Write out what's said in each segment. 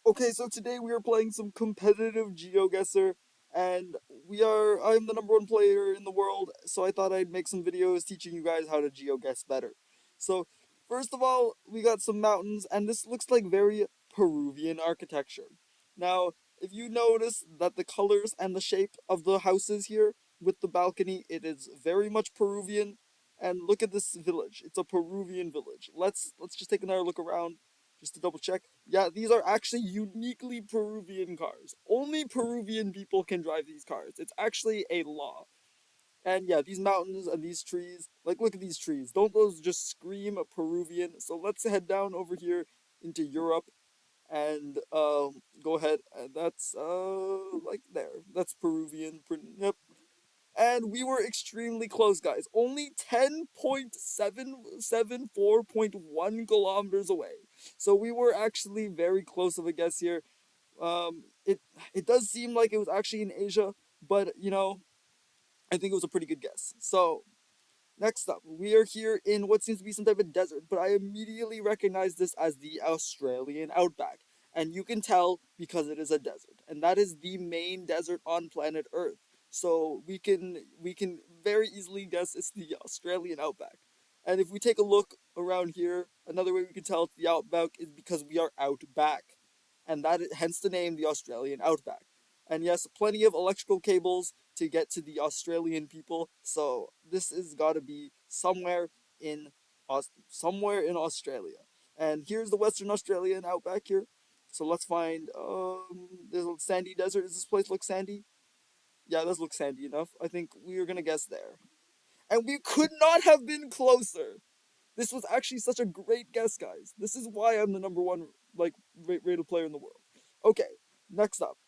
Okay, so today we are playing some competitive GeoGuessr, and I'm the number one player in the world, so I thought I'd make some videos teaching you guys how to GeoGuess better. So, first of all, we got some mountains, and this looks like very Peruvian architecture. Now, if you notice that the colors and the shape of the houses here with the balcony, it is very much Peruvian. And look at this village. It's a Peruvian village. Let's just take another look around just to double check. Yeah, these are actually uniquely Peruvian cars. Only Peruvian people can drive these cars. It's actually a law. And yeah, these mountains and these trees, like look at these trees. Don't those just scream Peruvian? So let's head down over here into Europe and go ahead. And that's like there. That's Peruvian. Yep. And we were extremely close, guys. Only 10.774.1 kilometers away. So we were actually very close of a guess here. It does seem like it was actually in Asia, but I think it was a pretty good guess. So next up, we are here in what seems to be some type of desert, but I immediately recognize this as the Australian outback. And you can tell because it is a desert. And that is the main desert on planet Earth. So we can very easily guess it's the Australian outback. And if we take a look around here, another way we can tell it's the outback is because we are out back. And hence the name the Australian outback. And yes, plenty of electrical cables to get to the Australian people. So this has got to be in somewhere in Australia. And here's the Western Australian outback here. So let's find there's a sandy desert. Does this place look sandy? Yeah, it does look sandy enough. I think we are gonna guess there. And we could not have been closer. This was actually such a great guess, guys. This is why I'm the number one rated player in the world. Okay, next up.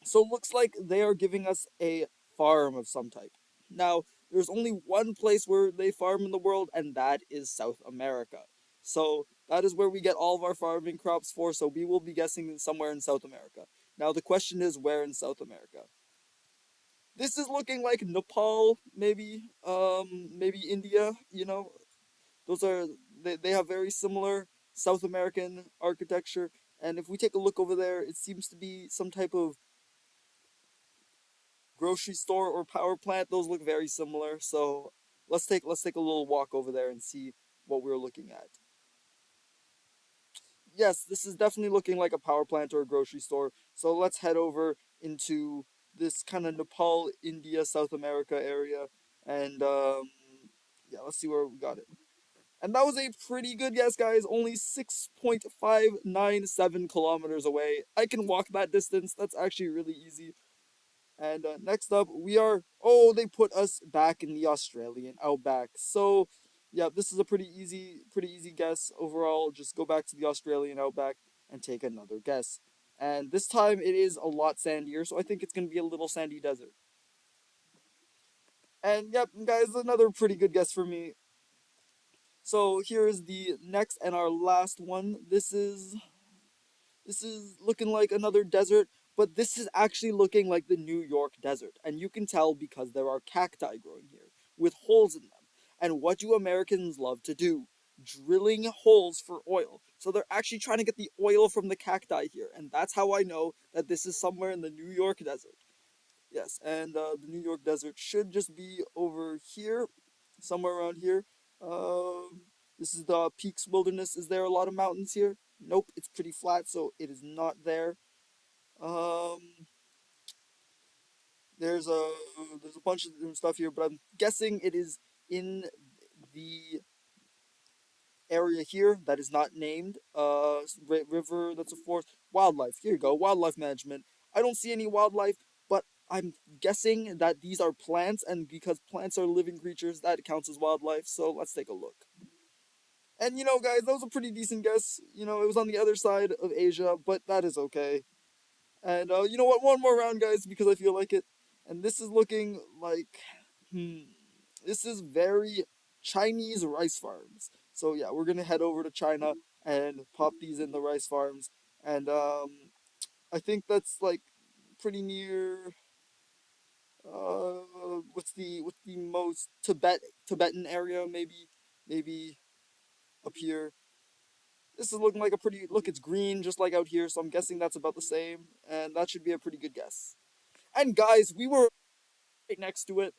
So it looks like they are giving us a farm of some type. Now, there's only one place where they farm in the world, and that is South America. So that is where we get all of our farming crops for, so we will be guessing somewhere in South America. Now the question is where in South America? This is looking like Nepal, maybe India, Those are they have very similar South American architecture, and if we take a look over there, it seems to be some type of grocery store or power plant. Those look very similar. So let's take a little walk over there and see what we're looking at. Yes, this is definitely looking like a power plant or a grocery store. So let's head over into this kind of Nepal, India, South America area, and yeah, let's see where we got it. And that was a pretty good guess, guys. Only 6.597 kilometers away. I can walk that distance. That's actually really easy. And next up, we are. Oh, they put us back in the Australian outback. So, yeah, this is a pretty easy guess overall. Just go back to the Australian outback and take another guess. And this time it is a lot sandier, so I think it's gonna be a little sandy desert. And yep, guys, another pretty good guess for me. So here is the next and our last one. This is looking like another desert, but this is actually looking like the New York desert. And you can tell because there are cacti growing here with holes in them. And what do Americans love to do? Drilling holes for oil. So they're actually trying to get the oil from the cacti here. And that's how I know that this is somewhere in the New York desert. Yes, and the New York desert should just be over here, somewhere around here. Um, this is the Peaks Wilderness. Is there a lot of mountains here? Nope, it's pretty flat, so it is not there. Um, there's a there's a bunch of different stuff here, but I'm guessing it is in the area here that is not named. River that's a forest. Wildlife. Here you go. Wildlife management. I don't see any wildlife, but I'm guessing that these are plants, and because plants are living creatures, that counts as wildlife. So let's take a look. And guys, that was a pretty decent guess. It was on the other side of Asia, but that is okay. And you know what? One more round, guys, because I feel like it. And this is looking like, hmm, this is very Chinese rice farms. So yeah, we're gonna head over to China and pop these in the rice farms. And I think that's like pretty near. What's the most Tibetan area? Maybe up here. This is looking like a pretty look. It's green, just like out here. So I'm guessing that's about the same, and that should be a pretty good guess. And guys, we were right next to it.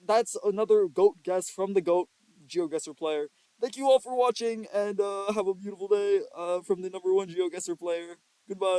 That's another goat guess from the goat GeoGuessr player. Thank you all for watching, and have a beautiful day from the number one GeoGuessr player. Goodbye.